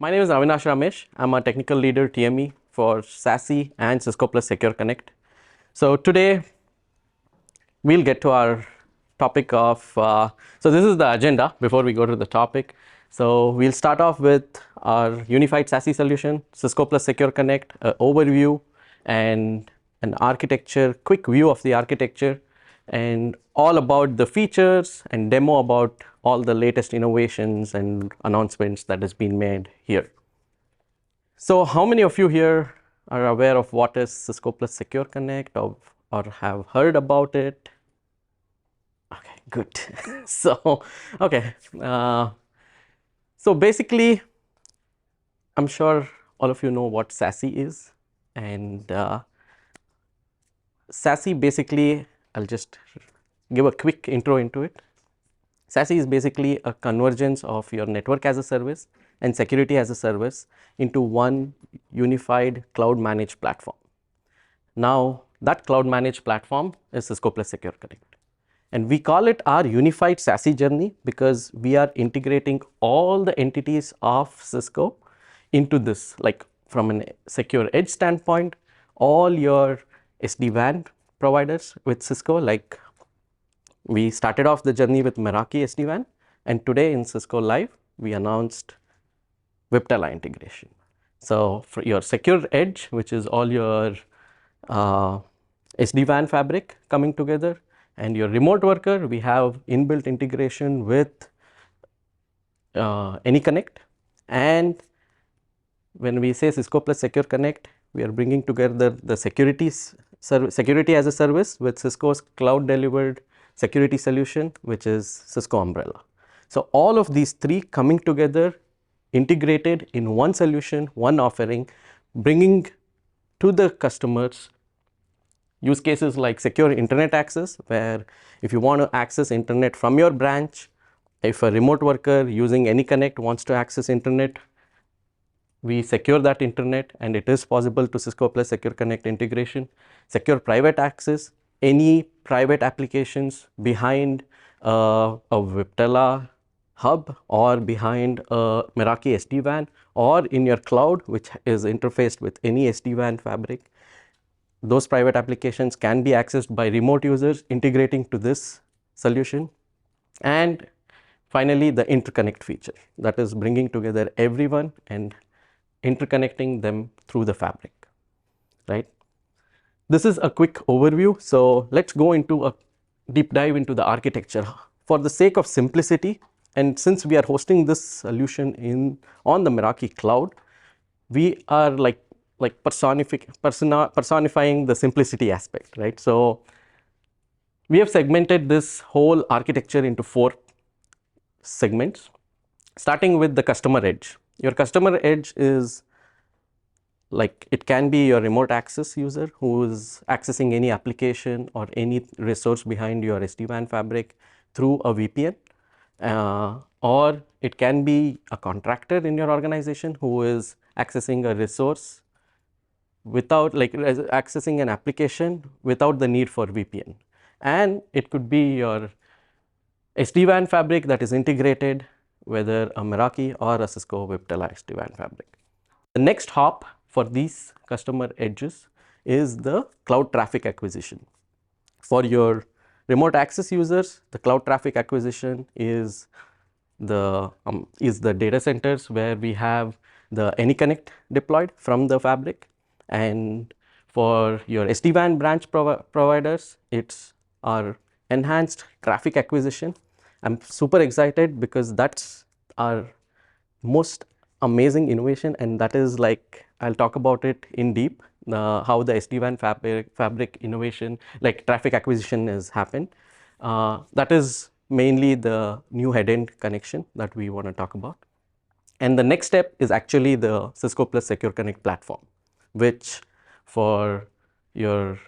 My name is Avinash Ramesh. I'm a technical leader TME for SASE and Cisco Plus Secure Connect. So today we'll get to our topic of, so this is the agenda before we go to the topic. So we'll start off with our unified SASE solution, Cisco Plus Secure Connect, overview and an architecture, quick view of the architecture and all about the features and demo about all the latest innovations and announcements that has been made here. So how many of you here are aware of what is Cisco Plus Secure Connect or have heard about it? Okay, good. So, okay. So basically, I'm sure all of you know what SASE is. And SASE basically, I'll just give a quick intro into it. SASE is basically a convergence of your network as a service and security as a service into one unified cloud managed platform. Now, that cloud managed platform is Cisco Plus Secure Connect. And we call it our unified SASE journey because we are integrating all the entities of Cisco into this, like from a secure edge standpoint, all your SD-WAN providers with Cisco, like we started off the journey with Meraki SD-WAN, and today in Cisco Live, we announced Viptela integration. So for your secure edge, which is all your SD-WAN fabric coming together, and your remote worker, we have inbuilt integration with AnyConnect. And when we say Cisco Plus Secure Connect, we are bringing together the security as a service with Cisco's cloud delivered security solution, which is Cisco Umbrella. So all of these three coming together, integrated in one solution, one offering, bringing to the customers use cases like secure internet access, where if you want to access internet from your branch, if a remote worker using AnyConnect wants to access internet, we secure that internet, and it is possible to Cisco Plus Secure Connect integration. Secure private access, any private applications behind a Viptela hub or behind a Meraki SD-WAN or in your cloud, which is interfaced with any SD-WAN fabric. Those private applications can be accessed by remote users integrating to this solution. And finally, the interconnect feature, that is bringing together everyone and interconnecting them through the fabric, right? This is a quick overview. So let's go into a deep dive into the architecture. For the sake of simplicity, and since we are hosting this solution on the Meraki cloud, we are personifying the simplicity aspect, right? So we have segmented this whole architecture into 4 segments, starting with the customer edge. Your customer edge is like, it can be your remote access user who is accessing any application or any resource behind your SD-WAN fabric through a VPN, or it can be a contractor in your organization who is accessing a resource without, like, accessing an application without the need for VPN. And it could be your SD-WAN fabric that is integrated, whether a Meraki or a Cisco Viptela SD-WAN fabric. The next hop for these customer edges is the cloud traffic acquisition. For your remote access users, the cloud traffic acquisition is the data centers where we have the AnyConnect deployed from the fabric. And for your SD-WAN branch providers, it's our enhanced traffic acquisition. I'm super excited because that's our most amazing innovation, and that is, like, I'll talk about it in deep, how the SD-WAN fabric innovation, like traffic acquisition, has happened. That is mainly the new head-end connection that we want to talk about. And the next step is actually the Cisco Plus Secure Connect platform, which for your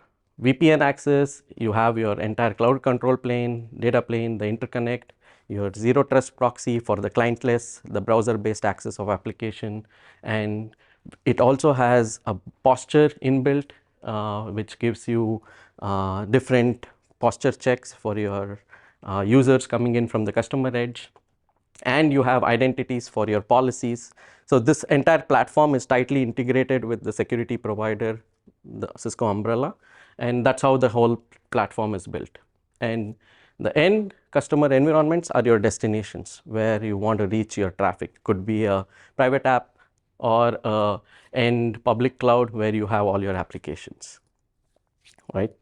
VPN access, you have your entire cloud control plane, data plane, the interconnect, your zero trust proxy for the clientless, the browser based access of application, and it also has a posture inbuilt, which gives you different posture checks for your users coming in from the customer edge. and you have identities for your policies. So this entire platform is tightly integrated with the security provider, the Cisco umbrella, and that's how the whole platform is built. And the end customer environments are your destinations where you want to reach your traffic. Could be a private app or a end public cloud where you have all your applications, right?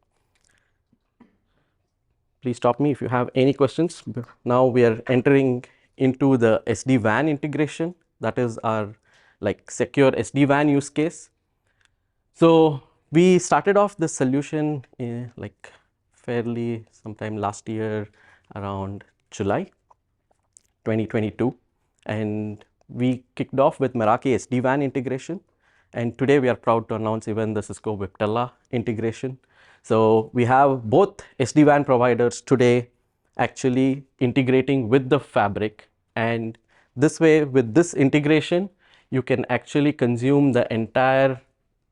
Please stop me if you have any questions. Now we are entering into the SD-WAN integration. That is our like secure SD-WAN use case. So we started off this solution like fairly sometime last year around July 2022, and we kicked off with Meraki SD-WAN integration, and today we are proud to announce even the Cisco Viptela integration. So we have both SD-WAN providers today actually integrating with the fabric, and this way with this integration you can actually consume the entire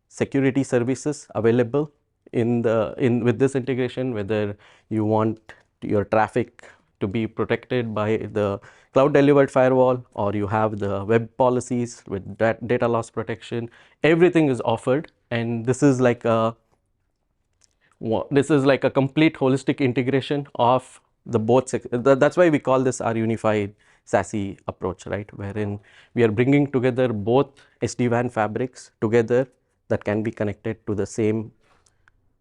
security services available with this integration, whether you want your traffic to be protected by the cloud delivered firewall or you have the web policies with that data loss protection. Everything is offered, and this is like a complete holistic integration of the both. That's why we call this our unified SASE approach, right? Wherein we are bringing together both SD-WAN fabrics together that can be connected to the same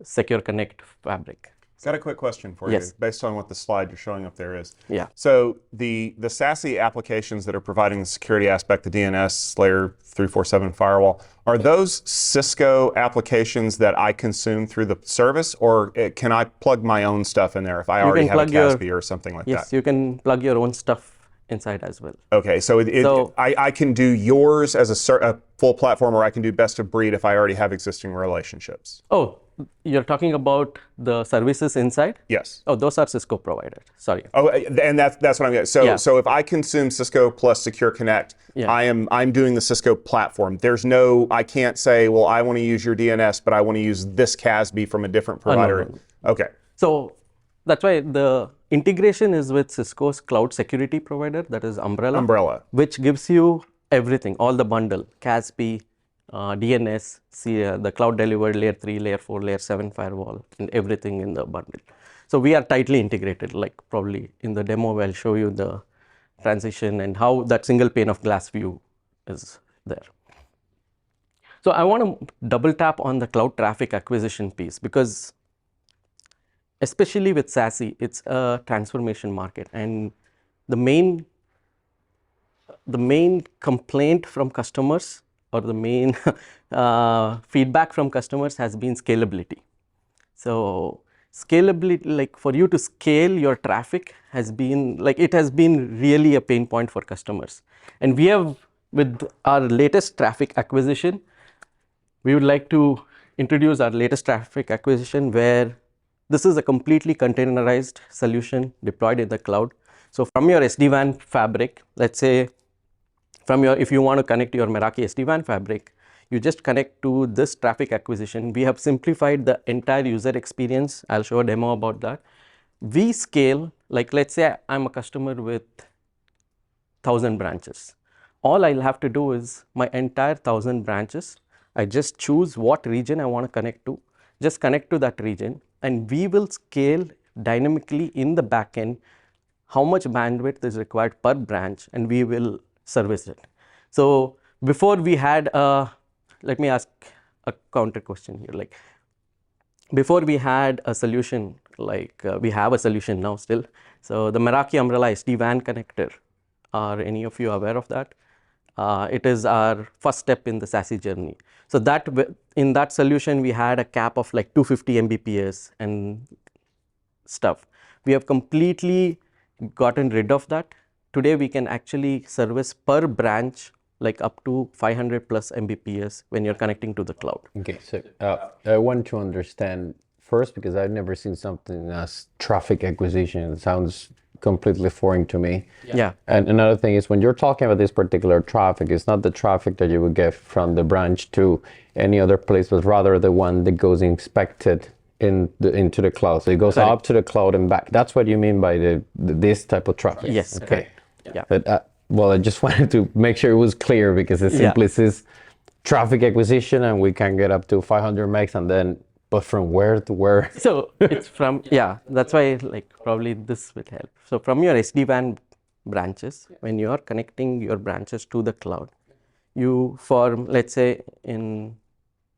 secure connect fabric. Got a quick question for Yes. you, based on what the slide you're showing up there is. Yeah. So the SASE applications that are providing the security aspect, the DNS layer 347 firewall, are those Cisco applications that I consume through the service, or can I plug my own stuff in there if I already have a CASB or something like that? Yes, you can plug your own stuff inside as well. Okay, so, I can do yours as a full platform, or I can do best of breed if I already have existing relationships. Oh, you're talking about the services inside? Yes. Oh, those are Cisco provided. Sorry. Oh, and that's what I'm getting. So Yeah. so if I consume Cisco plus Secure Connect, Yeah. I'm doing the Cisco platform. I can't say, well, I want to use your DNS, but I want to use this CASB from a different provider. No. Okay. So that's why the integration is with Cisco's cloud security provider, that is Umbrella, which gives you everything, all the bundle, CASB, DNS, the cloud delivered layer 3, layer 4, layer 7 firewall, and everything in the bundle. So we are tightly integrated, like probably in the demo I'll show you the transition and how that single pane of glass view is there. So I want to double tap on the cloud traffic acquisition piece, because especially with SASE, it's a transformation market, and the main complaint from customers, or the main feedback from customers, has been scalability. So scalability, like for you to scale your traffic, has been really a pain point for customers. And we have, with our latest traffic acquisition, we would like to introduce our latest traffic acquisition, where this is a completely containerized solution deployed in the cloud. So from your SD-WAN fabric, let's say if you want to connect to your Meraki SD-WAN fabric, you just connect to this traffic acquisition. We have simplified the entire user experience. I'll show a demo about that. We scale, like let's say I'm a customer with 1,000 branches. All I'll have to do is my entire 1,000 branches, I just choose what region I want to connect to, just connect to that region, and we will scale dynamically in the backend how much bandwidth is required per branch, and we will service it. So before we had let me ask a counter question here. Like before we had a solution, like we have a solution now still. So the Meraki Umbrella SD-WAN connector, are any of you aware of that? It is our first step in the SASE journey. So that in that solution, we had a cap of like 250 Mbps and stuff. We have completely gotten rid of that. Today, we can actually service per branch like up to 500 plus Mbps when you're connecting to the cloud. Okay, so I want to understand first, because I've never seen something as traffic acquisition. It sounds completely foreign to me. Yeah. And another thing is, when you're talking about this particular traffic, it's not the traffic that you would get from the branch to any other place, but rather the one that goes inspected into the cloud. So it goes up to the cloud and back. That's what you mean by this type of traffic? Yes. Okay. Yeah. But, well, I just wanted to make sure it was clear because it simply says traffic acquisition and we can get up to 500 megs and then, but from where to where? So it's from, that's why like probably this will help. So from your SD-WAN branches, when you are connecting your branches to the cloud, you form, let's say in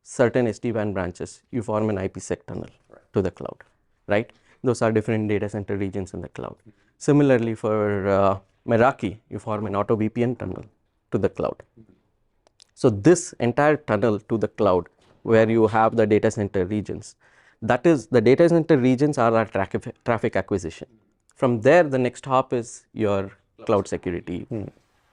certain SD-WAN branches, you form an IPsec tunnel to the cloud, right? Those are different data center regions in the cloud. Similarly for Meraki, you form an auto VPN tunnel to the cloud. So this entire tunnel to the cloud where you have the data center regions, that is the data center regions are our traffic acquisition. From there, the next hop is your cloud security.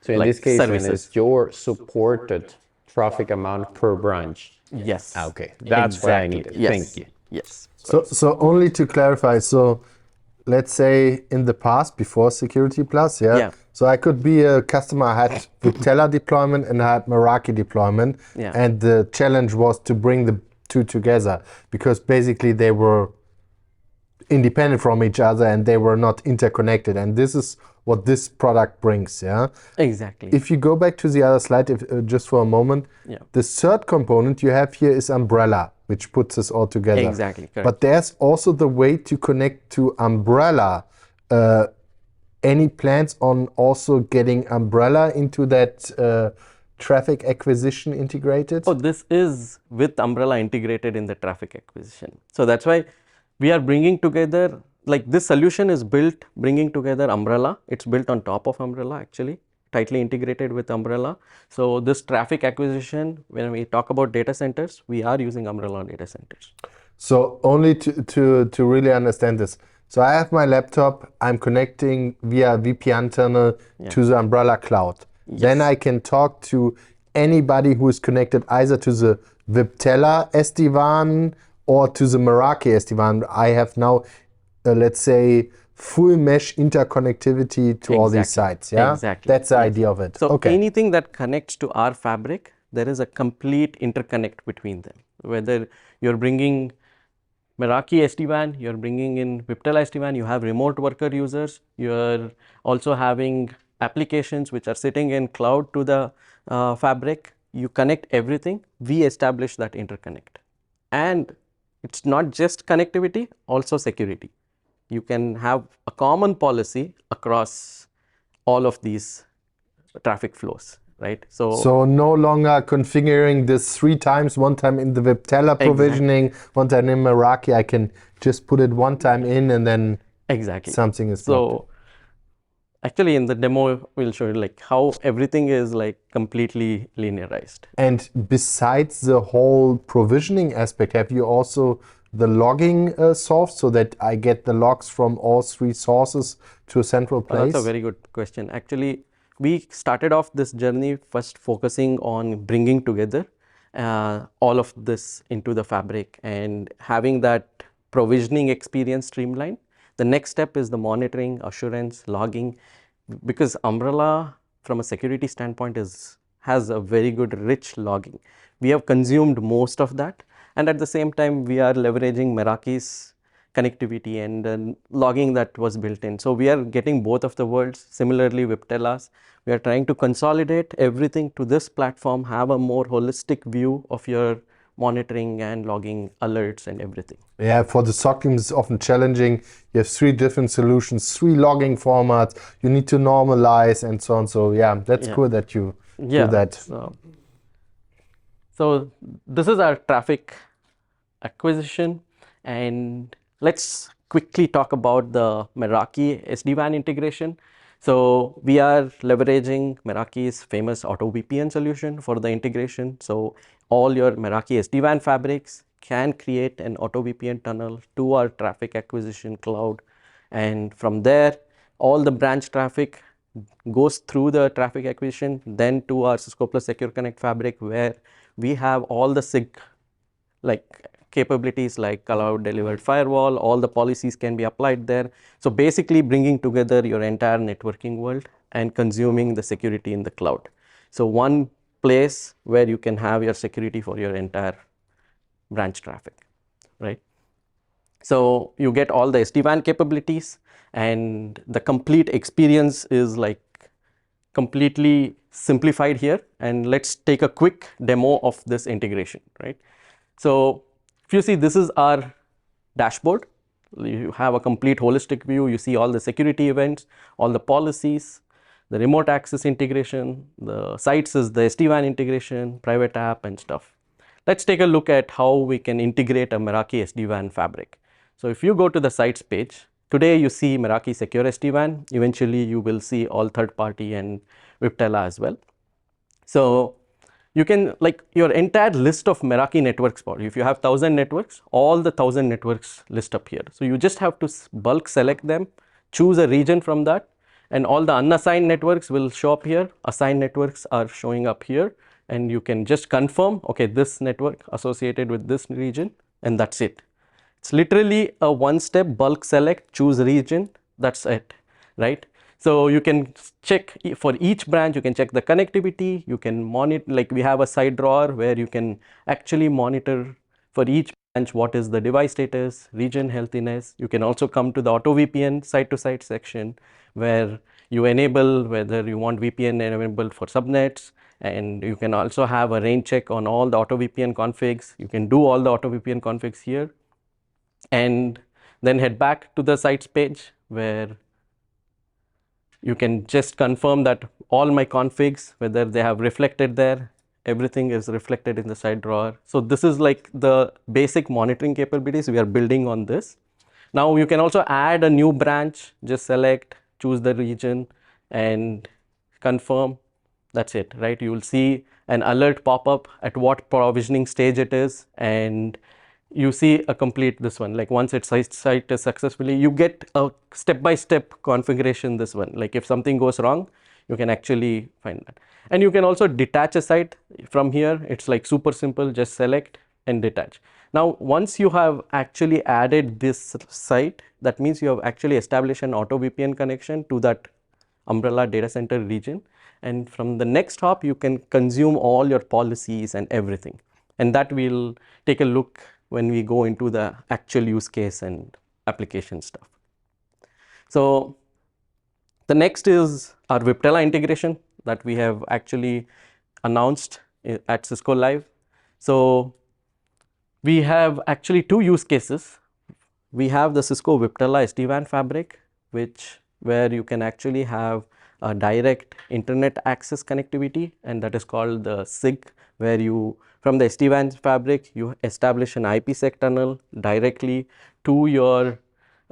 So in like this case, then services. it's your supported traffic amount per branch. Yes. Okay, that's what I needed. Yes. Thank you. Yes. So only to clarify, so let's say in the past, before Security Plus, Yeah. so I could be a customer, I had Viptela deployment and I had Meraki deployment. Yeah. And the challenge was to bring the two together because basically they were independent from each other and they were not interconnected. And this is what this product brings, Exactly. If you go back to the other slide, just for a moment, the third component you have here is Umbrella, which puts this all together. Exactly, correct. But there's also the way to connect to Umbrella. Any plans on also getting Umbrella into that traffic acquisition integrated? Oh, this is with Umbrella integrated in the traffic acquisition. So that's why we are bringing together, like this solution is built bringing together Umbrella. It's built on top of Umbrella actually, tightly integrated with Umbrella. So this traffic acquisition, when we talk about data centers, we are using Umbrella data centers. So only to really understand this. So I have my laptop, I'm connecting via VPN tunnel to the Umbrella cloud. Yes. Then I can talk to anybody who is connected either to the Viptela SD-WAN or to the Meraki SD-WAN. I have now, let's say, full mesh interconnectivity to all these sites. Yeah, Exactly. That's the idea of it. So okay. anything that connects to our fabric, there is a complete interconnect between them. Whether you're bringing Meraki SD-WAN, you're bringing in Viptela SD-WAN, you have remote worker users, you're also having applications which are sitting in cloud to the fabric, you connect everything, we establish that interconnect. And it's not just connectivity, also security. You can have a common policy across all of these traffic flows, right? So no longer configuring this 3 times, one time in the Viptela provisioning, one time in Meraki. I can just put it one time in and then something is blocked. So actually in the demo, we'll show you like how everything is like completely linearized. And besides the whole provisioning aspect, have you also the logging solved so that I get the logs from all 3 sources to a central place? That's a very good question. Actually, we started off this journey first focusing on bringing together all of this into the fabric and having that provisioning experience streamlined. The next step is the monitoring, assurance, logging, because Umbrella from a security standpoint has a very good rich logging. We have consumed most of that, and at the same time we are leveraging Meraki's connectivity and logging that was built in. So we are getting both of the worlds. Similarly, Viptela's, we are trying to consolidate everything to this platform, have a more holistic view of your monitoring and logging alerts and everything. Yeah, for the SOC teams it's often challenging. You have 3 different solutions, 3 logging formats, you need to normalize and so on. So yeah, that's cool that you do that. So this is our traffic acquisition, and let's quickly talk about the Meraki SD-WAN integration. So we are leveraging Meraki's famous auto VPN solution for the integration. So all your Meraki SD-WAN fabrics can create an auto VPN tunnel to our traffic acquisition cloud, and from there all the branch traffic goes through the traffic acquisition then to our Cisco Plus Secure Connect fabric, where we have all the SIG capabilities like cloud delivered firewall. All the policies can be applied there. So basically bringing together your entire networking world and consuming the security in the cloud. So one place where you can have your security for your entire branch traffic, right? So you get all the SD-WAN capabilities, and the complete experience is like completely simplified here, and let's take a quick demo of this integration, right? So if you see, this is our dashboard. You have a complete holistic view. You see all the security events, all the policies, the remote access integration, the sites is the SD-WAN integration, private app and stuff. Let's take a look at how we can integrate a Meraki SD-WAN fabric. So if you go to the sites page, today you see Meraki Secure SD-WAN. Eventually you will see all third party and Viptela as well. So you can, like, your entire list of Meraki networks, if you have 1,000 networks, all the 1,000 networks list up here. So you just have to bulk select them, choose a region from that, and all the unassigned networks will show up here. Assigned networks are showing up here, and you can just confirm, okay, this network associated with this region, and that's it. It's literally a one-step bulk select, choose region, that's it, right? So you can check for each branch, you can check the connectivity, you can monitor, like we have a side drawer where you can actually monitor for each branch what is the device status, region healthiness. You can also come to the auto VPN site-to-site section where you enable whether you want VPN enabled for subnets, and you can also have a rain check on all the auto VPN configs. You can do all the auto VPN configs here, and then head back to the sites page where you can just confirm that all my configs, whether they have reflected there, everything is reflected in the side drawer. So this is like the basic monitoring capabilities we are building on this. Now you can also add a new branch, just select, choose the region and confirm. That's it, right? You will see an alert pop up at what provisioning stage it is, and you see a complete this one, like once its site is successfully, you get a step-by-step configuration this one. Like if something goes wrong, you can actually find that. And you can also detach a site from here. It's like super simple, just select and detach. Now, once you have actually added this site, that means you have actually established an auto VPN connection to that umbrella data center region. And from the next hop, you can consume all your policies and everything. And that we'll take a look when we go into the actual use case and application stuff. So the next is our Viptela integration that we have actually announced at Cisco Live. So we have actually two use cases. We have the Cisco Viptela SD-WAN fabric, where you can actually have a direct internet access connectivity, and that is called the SIG, where you, from the SD-WAN fabric, you establish an IPsec tunnel directly to your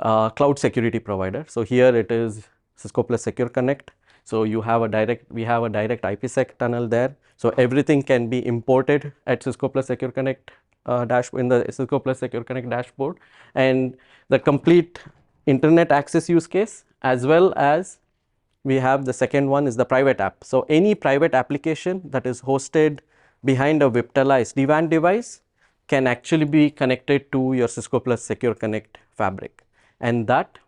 cloud security provider. So here it is Cisco plus Secure Connect. So you have a direct, we have a direct IPsec tunnel there. So everything can be imported at Cisco plus Secure Connect in the Cisco plus Secure Connect dashboard, and the complete internet access use case, as well as we have the second one is the private app. So any private application that is hosted behind a Viptela SD-WAN device can actually be connected to your Cisco plus Secure Connect fabric, and that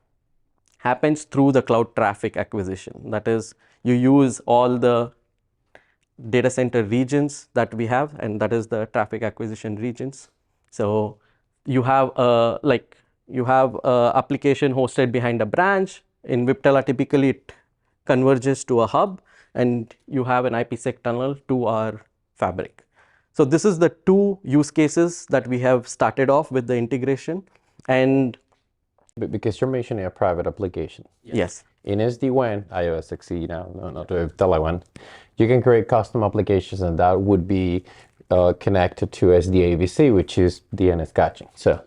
happens through the cloud traffic acquisition. That is, you use all the data center regions that we have, and that is the traffic acquisition regions. So you have a application hosted behind a branch. In Viptela, typically it converges to a hub, and you have an IPsec tunnel to our fabric. So this is the two use cases that we have started off with the integration. And because you're mentioning a private application. yes, In SD-WAN, iOS XE now, not the Viptela one, you can create custom applications, and that would be connected to SDAVC, which is DNS caching. So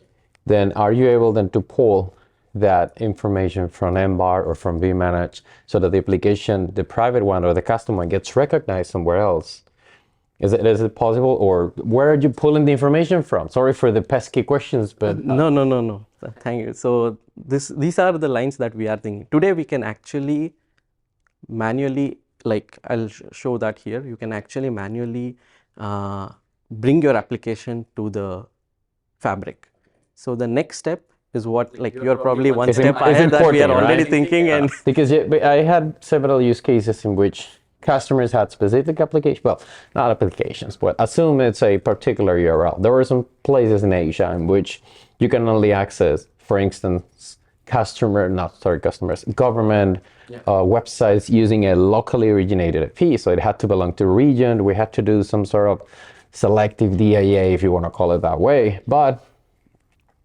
then are you able then to pull that information from MBAR or from vManage so that the application, the private one or the custom one, gets recognized somewhere else? Is it possible, or where are you pulling the information from? Sorry for the pesky questions, but no. Thank you. So these are the lines that we are thinking. Today we can actually manually, like I'll show that here. You can actually manually bring your application to the fabric. So the next step is what, like you're probably one step ahead that we are already thinking. And because I had several use cases in which customers had specific applications, well, not applications, but assume it's a particular URL. There were some places in Asia in which you can only access, for instance, government websites using a locally originated IP. So it had to belong to a region. We had to do some sort of selective DIA, if you want to call it that way. But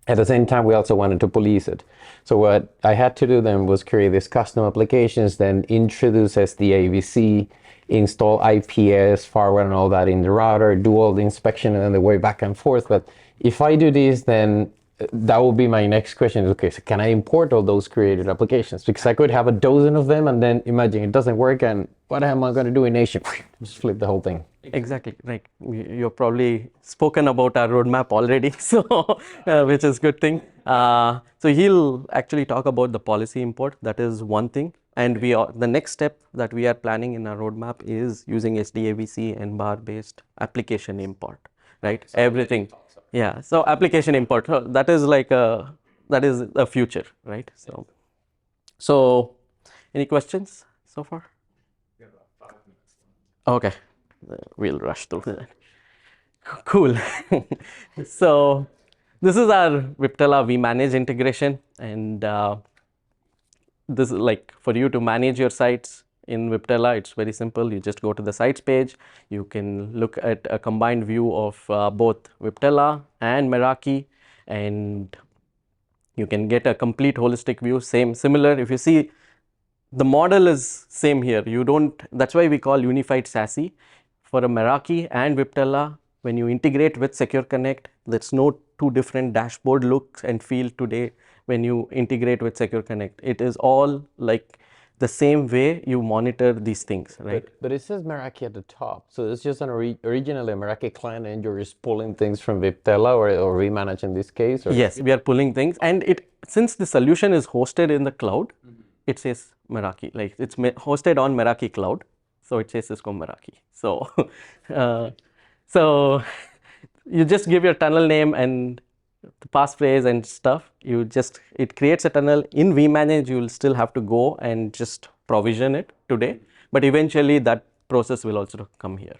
at the same time, we also wanted to police it. So what I had to do then was create these custom applications, then introduce SDAVC, install IPS, firewall and all that in the router, do all the inspection and then the way back and forth. But if I do this, then that will be my next question. Okay, so can I import all those created applications? Because I could have a dozen of them and then imagine it doesn't work and what am I going to do in Nation? Just flip the whole thing. Exactly, right. You've probably spoken about our roadmap already, so which is good thing. So he'll actually talk about the policy import. That is one thing. And the next step that we are planning in our roadmap is using SDAVC and bar-based application import, right? Everything. Yeah, so application import, that is like that is the future, right? So any questions so far? Okay, we'll rush through that. Cool. So this is our Viptela vManage integration, and this is like for you to manage your sites in Viptela. It's very simple. You just go to the sites page. You can look at a combined view of both Viptela and Meraki, and you can get a complete holistic view. Similar. If you see, the model is same here. You don't. That's why we call unified SASE for a Meraki and Viptela. When you integrate with Secure Connect, there's no two different dashboard looks and feel today. When you integrate with Secure Connect, it is all like the same way you monitor these things, right? But it says Meraki at the top. So it's just an originally a Meraki client and you're just pulling things from Viptela or vManage in this case? Or? Yes, we are pulling things. And since the solution is hosted in the cloud, it says Meraki, like it's hosted on Meraki cloud. So it says Cisco Meraki. So, so you just give your tunnel name and the passphrase and stuff. It creates a tunnel in vManage. You will still have to go and just provision it today, but eventually that process will also come here.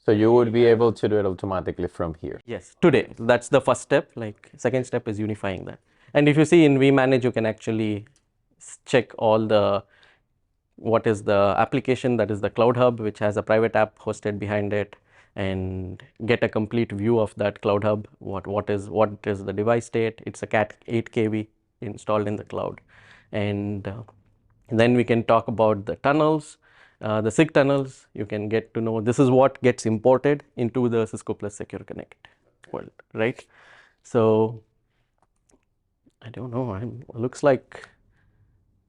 So you would be able to do it automatically from here? Yes, today. That's the first step. Like second step is unifying that. And if you see in vManage, you can actually check all what is the application, that is the Cloud Hub, which has a private app hosted behind it, and get a complete view of that Cloud Hub. What is the device state? It's a Cat 8 kV installed in the cloud, and then we can talk about the tunnels, the SIG tunnels. You can get to know this is what gets imported into the Cisco Plus Secure Connect world, right? So I don't know. Looks like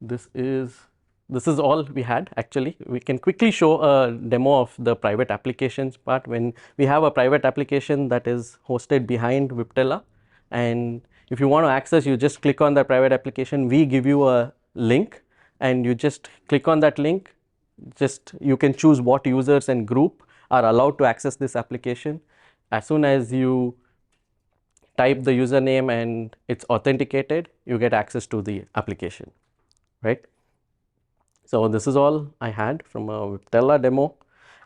this is all we had. Actually, we can quickly show a demo of the private applications part. When we have a private application that is hosted behind Viptela, and if you want to access, you just click on the private application. We give you a link and you just click on that link. You can choose what users and group are allowed to access this application. As soon as you type the username and it's authenticated, you get access to the application, right? So this is all I had from a Viptela demo,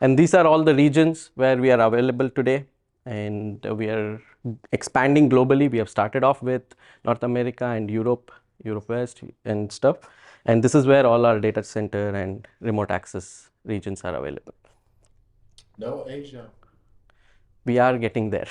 and these are all the regions where we are available today, and we are expanding globally. We have started off with North America and Europe West and stuff, and this is where all our data center and remote access regions are available. No Asia. We are getting there.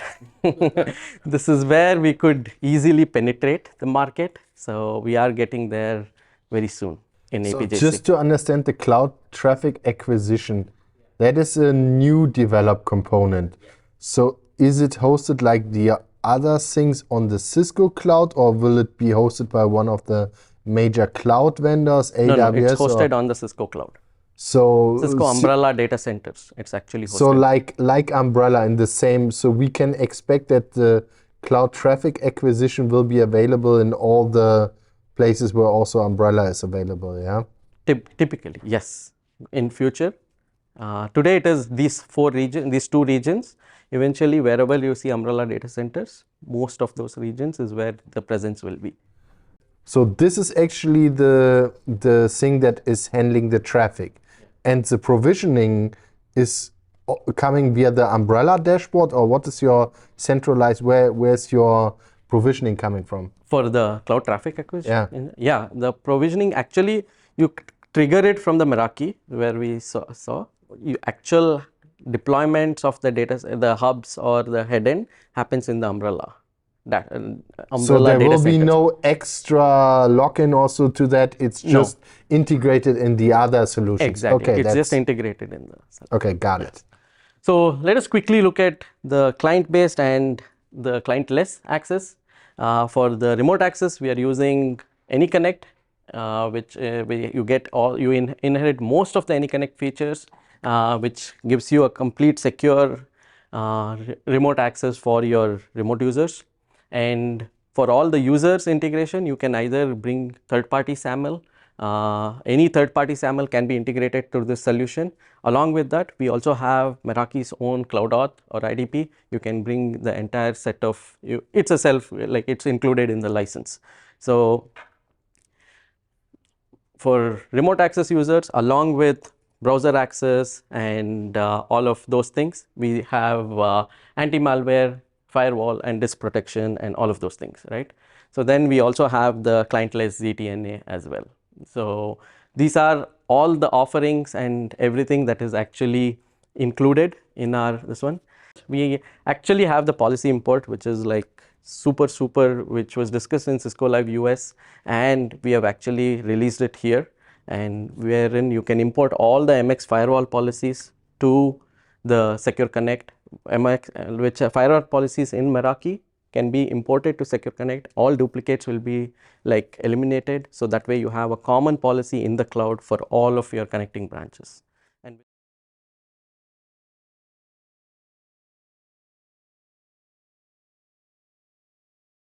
This is where we could easily penetrate the market, so we are getting there very soon. So just to understand the cloud traffic acquisition, that is a new developed component. So is it hosted like the other things on the Cisco cloud, or will it be hosted by one of the major cloud vendors, AWS? No, it's hosted on the Cisco cloud. So Cisco Umbrella data centers, it's actually hosted. So like Umbrella in the same, so we can expect that the cloud traffic acquisition will be available in all the places where also Umbrella is available, yeah? Typically, yes. In future, today it is these two regions. Eventually, wherever you see Umbrella data centers, most of those regions is where the presence will be. So this is actually the thing that is handling the traffic, and the provisioning is coming via the Umbrella dashboard, or what is your centralized? Where's your provisioning coming from? For the cloud traffic acquisition? Yeah. The provisioning actually, you trigger it from the Meraki where we saw. Actual deployments of the data, the hubs or the head end happens in the umbrella. So there data will be centers. no extra lock-in also to that. It's just integrated in the other solutions. Exactly. Okay, it's just integrated in the. Okay, got it. So let us quickly look at the client-based and the client-less access. For the remote access, we are using AnyConnect, which you inherit most of the AnyConnect features, which gives you a complete secure remote access for your remote users. And for all the users integration, you can either bring third-party SAML. Any third-party SAML can be integrated to this solution. Along with that, we also have Meraki's own CloudAuth or IDP. You can bring the entire set of, it's it's included in the license. So for remote access users, along with browser access and all of those things, we have anti-malware, firewall and disk protection and all of those things, right? So then we also have the client-less ZTNA as well. So these are all the offerings and everything that is actually included in this one. We actually have the policy import, which is like super, which was discussed in Cisco Live US, and we have actually released it here, and wherein you can import all the MX firewall policies to the Secure Connect, which firewall policies in Meraki can be imported to Secure Connect. All duplicates will be eliminated, so that way you have a common policy in the cloud for all of your connecting branches.